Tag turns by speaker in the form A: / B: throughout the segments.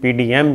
A: PDM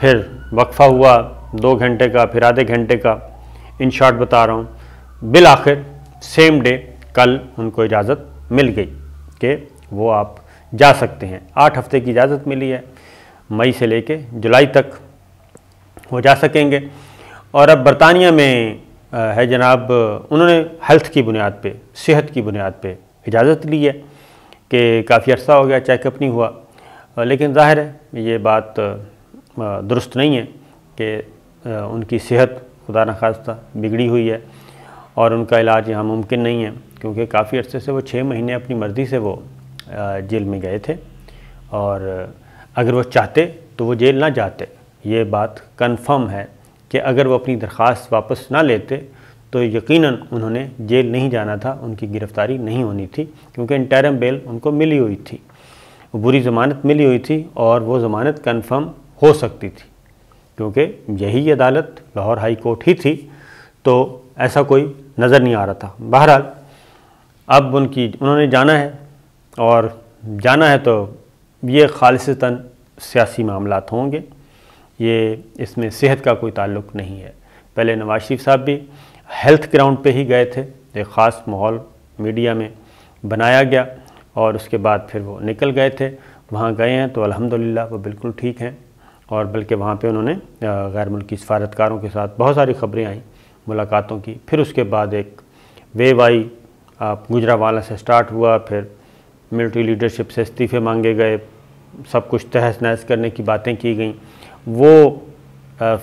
A: پھر وقفہ ہوا 2 گھنٹے کا، پھر آدھے گھنٹے کا، ان شارٹ بتا رہا ہوں، بالآخر سیم ڈے کل ان کو اجازت مل گئی کہ وہ آپ جا سکتے ہیں۔ 8 ہفتے کی اجازت ملی ہے، مئی سے لے کے جولائی تک وہ جا سکیں گے۔ اور اب برطانیہ میں ہے جناب، انہوں نے ہیلتھ کی بنیاد پہ، صحت کی بنیاد پہ اجازت لی ہے کہ کافی عرصہ ہو گیا چیک اپ نہیں ہوا، لیکن ظاہر ہے یہ بات درست نہیں ہے کہ ان کی صحت خدا نخواستہ بگڑی ہوئی ہے اور ان کا علاج یہاں ممکن نہیں ہے، کیونکہ کافی عرصے سے وہ 6 مہینے اپنی مرضی سے وہ جیل میں گئے تھے، اور اگر وہ چاہتے تو وہ جیل نہ جاتے۔ یہ بات کنفرم ہے کہ اگر وہ اپنی درخواست واپس نہ لیتے تو یقیناً انہوں نے جیل نہیں جانا تھا، ان کی گرفتاری نہیں ہونی تھی، کیونکہ انٹرم بیل ان کو ملی ہوئی تھی، بری ضمانت ملی ہوئی تھی، اور وہ ضمانت کنفرم ہو سکتی تھی، کیونکہ یہی عدالت لاہور ہائی کورٹ ہی تھی، تو ایسا کوئی نظر نہیں آ رہا تھا۔ بہرحال اب انہوں نے جانا ہے، اور جانا ہے تو یہ خالصتاً سیاسی معاملات ہوں گے، یہ اس میں صحت کا کوئی تعلق نہیں ہے۔ پہلے نواز شریف صاحب بھی ہیلتھ گراؤنڈ پہ ہی گئے تھے، ایک خاص ماحول میڈیا میں بنایا گیا، اور اس کے بعد پھر وہ نکل گئے تھے۔ وہاں گئے ہیں تو الحمدللہ وہ بالکل ٹھیک ہیں، اور بلکہ وہاں پہ انہوں نے غیر ملکی سفارتکاروں کے ساتھ بہت ساری خبریں آئیں ملاقاتوں کی۔ پھر اس کے بعد ایک ویو آئی، گجرانوالہ سے سٹارٹ ہوا، پھر ملٹری لیڈرشپ سے استعفے مانگے گئے، سب کچھ تہس نہس کرنے کی باتیں کی گئیں، وہ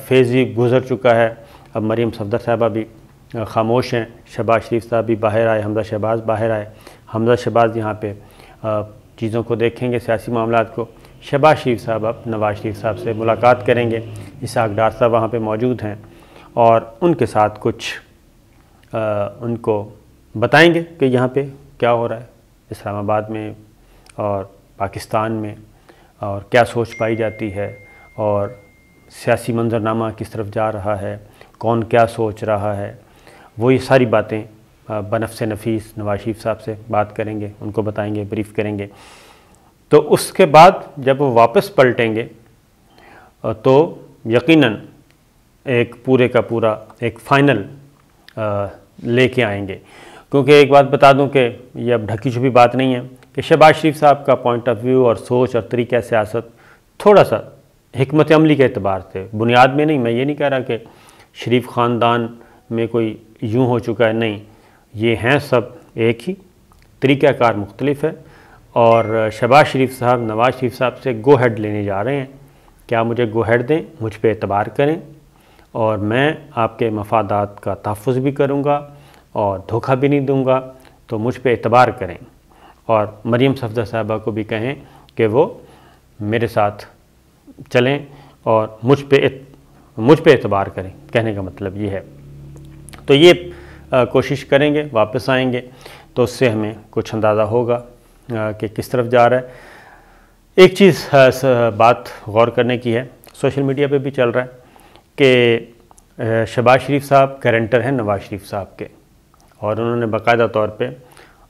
A: فیز ہی گزر چکا ہے۔ اب مریم صفدر صاحبہ بھی خاموش ہیں، شہباز شریف صاحب بھی باہر آئے، حمزہ شہباز باہر آئے، حمزہ شہباز یہاں پہ چیزوں کو دیکھیں گے، سیاسی معاملات کو۔ شہباز شریف صاحب اب نواز شریف صاحب سے ملاقات کریں گے، اسحاق ڈار صاحب وہاں پہ موجود ہیں، اور ان کے ساتھ کچھ ان کو بتائیں گے کہ یہاں پہ کیا ہو رہا ہے اسلام آباد میں اور پاکستان میں، اور کیا سوچ پائی جاتی ہے، اور سیاسی منظرنامہ کس طرف جا رہا ہے، کون کیا سوچ رہا ہے۔ وہ یہ ساری باتیں بنفس نفیس نواز شریف صاحب سے بات کریں گے، ان کو بتائیں گے، بریف کریں گے۔ تو اس کے بعد جب وہ واپس پلٹیں گے تو یقیناً ایک پورے کا پورا ایک فائنل لے کے آئیں گے، کیونکہ ایک بات بتا دوں کہ یہ اب ڈھکی چھپی بات نہیں ہے کہ شہباز شریف صاحب کا پوائنٹ آف ویو اور سوچ اور طریقہ سیاست تھوڑا سا حکمت عملی کے اعتبار سے، بنیاد میں نہیں، میں یہ نہیں کہہ رہا کہ شریف خاندان میں کوئی یوں ہو چکا ہے، نہیں، یہ ہیں سب ایک ہی، طریقہ کار مختلف ہے، اور شہباز شریف صاحب نواز شریف صاحب سے گو ہیڈ لینے جا رہے ہیں، کیا مجھے گو ہیڈ دیں، مجھ پہ اعتبار کریں، اور میں آپ کے مفادات کا تحفظ بھی کروں گا اور دھوکہ بھی نہیں دوں گا، تو مجھ پہ اعتبار کریں، اور مریم صفدر صاحبہ کو بھی کہیں کہ وہ میرے ساتھ چلیں اور مجھ پہ اعتبار کریں، کہنے کا مطلب یہ ہے۔ تو یہ کوشش کریں گے، واپس آئیں گے تو اس سے ہمیں کچھ اندازہ ہوگا کہ کس طرف جا رہا ہے۔ ایک چیز بات غور کرنے کی ہے، سوشل میڈیا پہ بھی چل رہا ہے کہ شہباز شریف صاحب گارنٹر ہیں نواز شریف صاحب کے، اور انہوں نے باقاعدہ طور پہ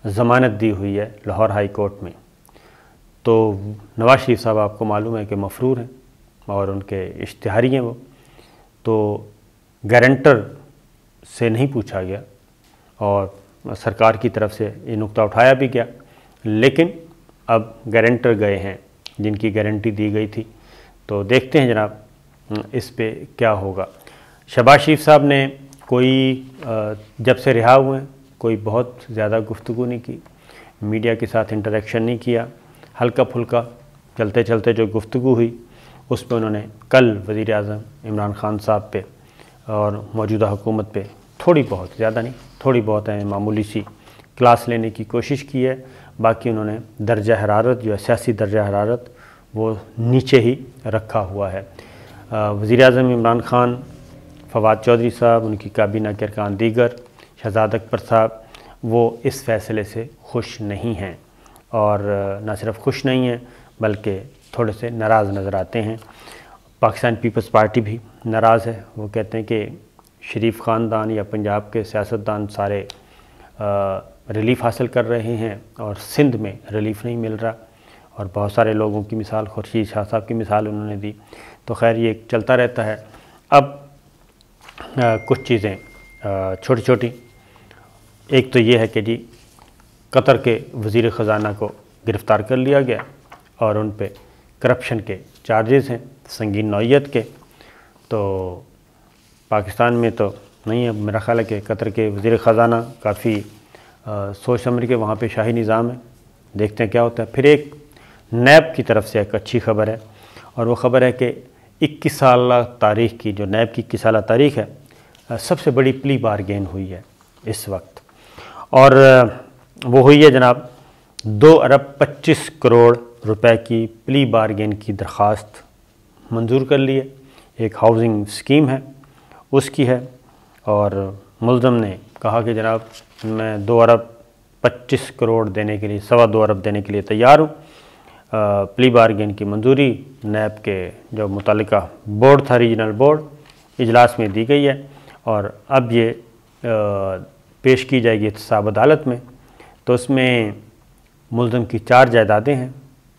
A: ضمانت دی ہوئی ہے لاہور ہائی کورٹ میں۔ تو نواز شریف صاحب آپ کو معلوم ہے کہ مفرور ہیں اور ان کے اشتہاری ہیں وہ، تو گارنٹر سے نہیں پوچھا گیا، اور سرکار کی طرف سے یہ نقطہ اٹھایا بھی گیا، لیکن اب گارنٹر گئے ہیں جن کی گارنٹی دی گئی تھی، تو دیکھتے ہیں جناب اس پہ کیا ہوگا۔ شہباز شریف صاحب نے کوئی جب سے رہا ہوئے ہیں کوئی بہت زیادہ گفتگو نہیں کی، میڈیا کے ساتھ انٹریکشن نہیں کیا، ہلکا پھلکا چلتے چلتے جو گفتگو ہوئی اس پہ انہوں نے کل وزیر اعظم عمران خان صاحب پہ اور موجودہ حکومت پہ تھوڑی بہت، زیادہ نہیں، تھوڑی بہت ہے معمولی سی کلاس لینے کی کوشش کی ہے، باقی انہوں نے درجہ حرارت جو ہے سیاسی درجہ حرارت وہ نیچے ہی رکھا ہوا ہے۔ وزیر اعظم عمران خان، فواد چودھری صاحب، ان کی کابینہ کے ارکان دیگر، شہزاد اکبر صاحب، وہ اس فیصلے سے خوش نہیں ہیں، اور نہ صرف خوش نہیں ہیں بلکہ تھوڑے سے ناراض نظر آتے ہیں۔ پاکستان پیپلز پارٹی بھی ناراض ہے، وہ کہتے ہیں کہ شریف خاندان یا پنجاب کے سیاستدان سارے ریلیف حاصل کر رہے ہیں اور سندھ میں ریلیف نہیں مل رہا، اور بہت سارے لوگوں کی مثال، خورشید شاہ صاحب کی مثال انہوں نے دی. تو خیر یہ چلتا رہتا ہے. اب کچھ چیزیں چھوٹی چھوٹی. ایک تو یہ ہے کہ جی قطر کے وزیر خزانہ کو گرفتار کر لیا گیا اور ان پہ کرپشن کے چارجز ہیں سنگین نوعیت کے. تو پاکستان میں تو نہیں ہے، میرا خیال ہے کہ قطر کے وزیر خزانہ کافی سوچ سمجھ کے، وہاں پہ شاہی نظام ہے، دیکھتے ہیں کیا ہوتا ہے. پھر ایک نیب کی طرف سے ایک اچھی خبر ہے، اور وہ خبر ہے کہ 21 سالہ تاریخ کی، جو نیب کی 21 سالہ تاریخ ہے، سب سے بڑی پلی بارگین ہوئی ہے اس وقت. اور وہ ہوئی ہے جناب 2 ارب 25 کروڑ روپے کی پلی بارگین کی درخواست منظور کر لی ہے. ایک ہاؤسنگ اسکیم ہے اس کی ہے، اور ملزم نے کہا کہ جناب میں 2 ارب 25 کروڑ دینے کے لیے، 2.25 ارب دینے کے لیے تیار ہوں. پلی بارگین کی منظوری نیب کے جو متعلقہ بورڈ تھا، ریجنل بورڈ، اجلاس میں دی گئی ہے، اور اب یہ پیش کی جائے گی احتساب عدالت میں. تو اس میں ملزم کی 4 جائیدادیں ہیں.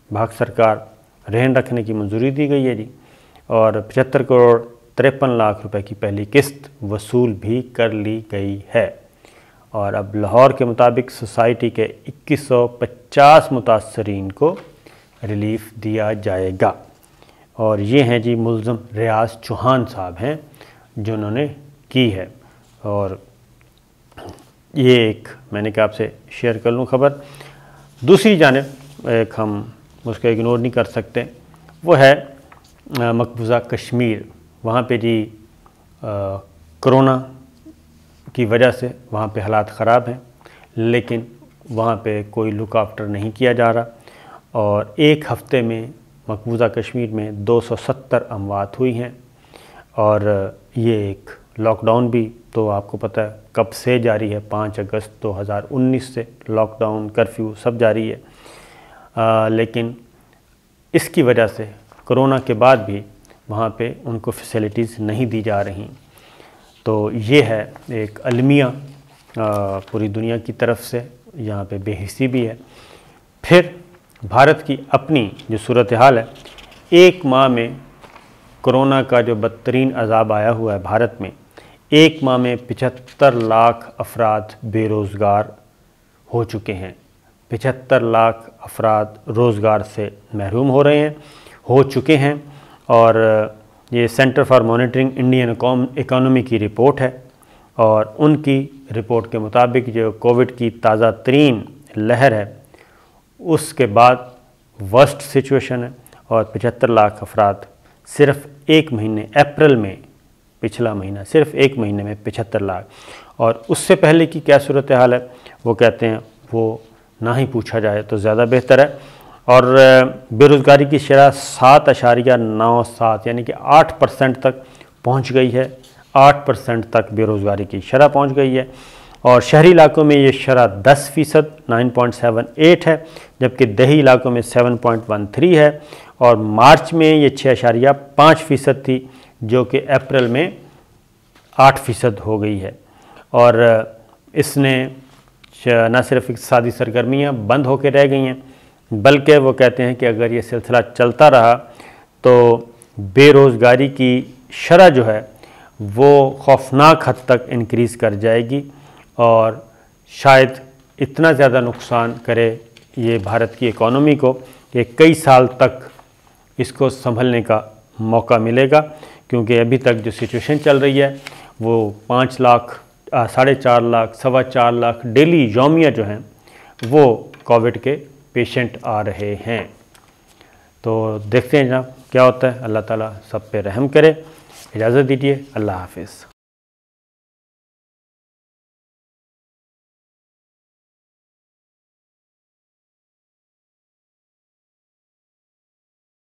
A: بھاگ سرکار رہن رکھنے کی منظوری دی گئی ہے جی، اور 75 کروڑ 53 لاکھ روپے کی پہلی قسط وصول بھی کر لی گئی ہے. اور اب لاہور کے مطابق سوسائٹی کے 2150 متاثرین کو ریلیف دیا جائے گا. اور یہ ہیں جی ملزم ریاض چوہان صاحب ہیں جنہوں نے کی ہے. اور یہ ایک میں نے کہا آپ سے شیئر کر لوں خبر. دوسری جانب ایک ہم اس کو اگنور نہیں کر سکتے، وہ ہے مقبوضہ کشمیر. وہاں پہ جی کرونا کی وجہ سے وہاں پہ حالات خراب ہیں، لیکن وہاں پہ کوئی لک آفٹر نہیں کیا جا رہا. اور ایک ہفتے میں مقبوضہ کشمیر میں 270 اموات ہوئی ہیں. اور یہ ایک لاک ڈاؤن بھی تو آپ کو پتہ ہے کب سے جاری ہے، 5 اگست 2019 سے لاک ڈاؤن، کرفیو سب جاری ہے. لیکن اس کی وجہ سے کرونا کے بعد بھی وہاں پہ ان کو فیسلٹیز نہیں دی جا رہی. تو یہ ہے ایک المیہ پوری دنیا کی طرف سے، یہاں پہ بے حسی بھی ہے. پھر بھارت کی اپنی جو صورتحال ہے، 1 ماہ میں کرونا کا جو بدترین عذاب آیا ہوا ہے بھارت میں، 1 ماہ میں 75 لاکھ افراد بے روزگار ہو چکے ہیں. 75 لاکھ افراد روزگار سے محروم ہو چکے ہیں. اور یہ centre for monitoring Indian economy کی رپورٹ ہے، اور ان کی رپورٹ کے مطابق جو کووڈ کی تازہ ترین لہر ہے اس کے بعد ورسٹ سچویشن ہے. اور 75 لاکھ افراد صرف 1 مہینے، اپریل میں، پچھلا مہینہ، صرف 1 مہینے میں 75 لاکھ. اور اس سے پہلے کی کیا صورتحال ہے وہ کہتے ہیں وہ نہ ہی پوچھا جائے تو زیادہ بہتر ہے. اور بے روزگاری کی شرح 7.97 یعنی کہ 8% تک پہنچ گئی ہے. 8% تک بے روزگاری کی شرح پہنچ گئی ہے. اور شہری علاقوں میں یہ شرح 10%، 9.78 ہے، جبکہ دیہی علاقوں میں 7.13 ہے. اور مارچ میں یہ 6.5% تھی، جو کہ اپریل میں 8% ہو گئی ہے. اور اس نے نہ صرف اقتصادی سرگرمیاں بند ہو کے رہ گئی ہیں، بلکہ وہ کہتے ہیں کہ اگر یہ سلسلہ چلتا رہا تو بے روزگاری کی شرح جو ہے وہ خوفناک حد تک انکریز کر جائے گی، اور شاید اتنا زیادہ نقصان کرے یہ بھارت کی اکانومی کو کہ کئی سال تک اس کو سنبھلنے کا موقع ملے گا. کیونکہ ابھی تک جو سچویشن چل رہی ہے وہ 5 لاکھ، 4.5 لاکھ، 4.25 لاکھ ڈیلی یومیہ جو ہیں وہ کووڈ کے پیشنٹ آ رہے ہیں. تو دیکھتے ہیں جناب کیا ہوتا ہے. اللہ تعالیٰ سب پہ رحم کرے. اجازت دیجیے، اللہ حافظ.